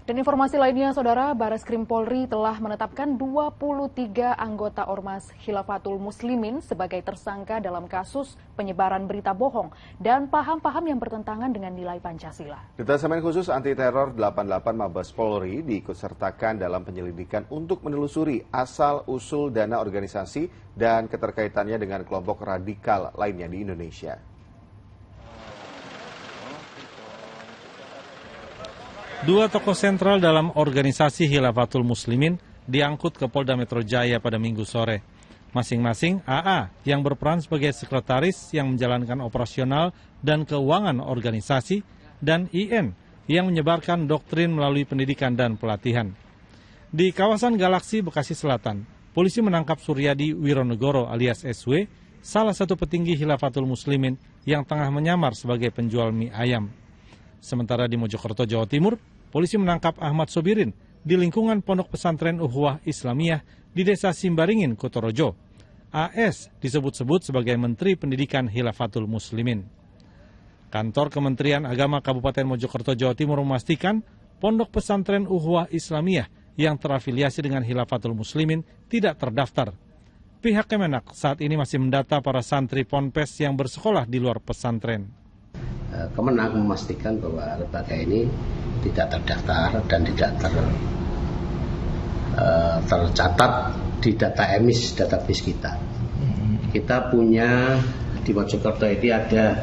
Dan informasi lainnya, Saudara, Bareskrim Polri telah menetapkan 23 anggota Ormas Khilafatul Muslimin sebagai tersangka dalam kasus penyebaran berita bohong dan paham-paham yang bertentangan dengan nilai Pancasila. Detasemen khusus anti teror 88 Mabes Polri diikutsertakan dalam penyelidikan untuk menelusuri asal-usul dana organisasi dan keterkaitannya dengan kelompok radikal lainnya di Indonesia. Dua tokoh sentral dalam organisasi Khilafatul Muslimin diangkut ke Polda Metro Jaya pada Minggu sore. Masing-masing AA yang berperan sebagai sekretaris yang menjalankan operasional dan keuangan organisasi, dan IN yang menyebarkan doktrin melalui pendidikan dan pelatihan. Di kawasan Galaksi, Bekasi Selatan, polisi menangkap Suryadi Wironegoro alias SW, salah satu petinggi Khilafatul Muslimin yang tengah menyamar sebagai penjual mie ayam. Sementara di Mojokerto, Jawa Timur, polisi menangkap Ahmad Sobirin di lingkungan Pondok Pesantren Ukhuwah Islamiyah di Desa Simbaringin, Kutorojo. AS disebut-sebut sebagai Menteri Pendidikan Khilafatul Muslimin. Kantor Kementerian Agama Kabupaten Mojokerto, Jawa Timur memastikan Pondok Pesantren Ukhuwah Islamiyah yang terafiliasi dengan Khilafatul Muslimin tidak terdaftar. Pihak Kemenak saat ini masih mendata para santri ponpes yang bersekolah di luar pesantren. Kemenak memastikan bahwa lembaga ini tidak terdaftar dan tidak tercatat di data emis database kita. Kita punya di Mojokerto ini ada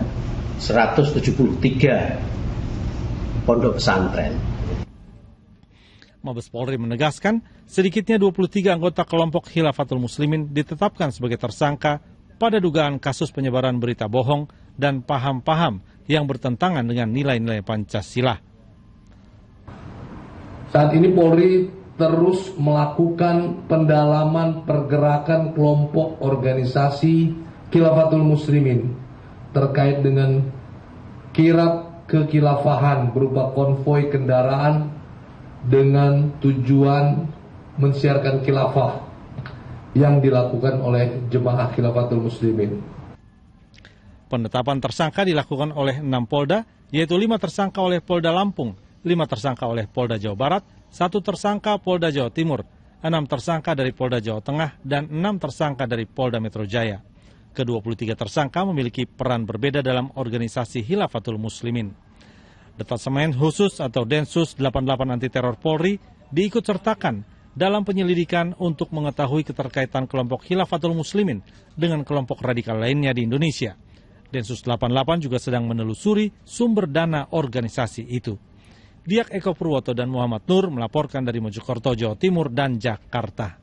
173 pondok pesantren. Mabes Polri menegaskan sedikitnya 23 anggota kelompok Khilafatul Muslimin ditetapkan sebagai tersangka pada dugaan kasus penyebaran berita bohong dan paham-paham yang bertentangan dengan nilai-nilai Pancasila. Saat ini Polri terus melakukan pendalaman pergerakan kelompok organisasi Khilafatul Muslimin terkait dengan kirab kekhilafahan berupa konvoi kendaraan dengan tujuan mensiarkan khilafah yang dilakukan oleh jemaah Khilafatul Muslimin. Penetapan tersangka dilakukan oleh 6 Polda, yaitu 5 tersangka oleh Polda Lampung, 5 tersangka oleh Polda Jawa Barat, 1 tersangka Polda Jawa Timur, 6 tersangka dari Polda Jawa Tengah, dan 6 tersangka dari Polda Metro Jaya. Ke-23 tersangka memiliki peran berbeda dalam organisasi Khilafatul Muslimin. Detasemen khusus atau Densus 88 Anti Teror Polri diikutsertakan dalam penyelidikan untuk mengetahui keterkaitan kelompok Khilafatul Muslimin dengan kelompok radikal lainnya di Indonesia. Densus 88 juga sedang menelusuri sumber dana organisasi itu. Diak Eko Purwoto dan Muhammad Nur melaporkan dari Mojokerto, Jawa Timur dan Jakarta.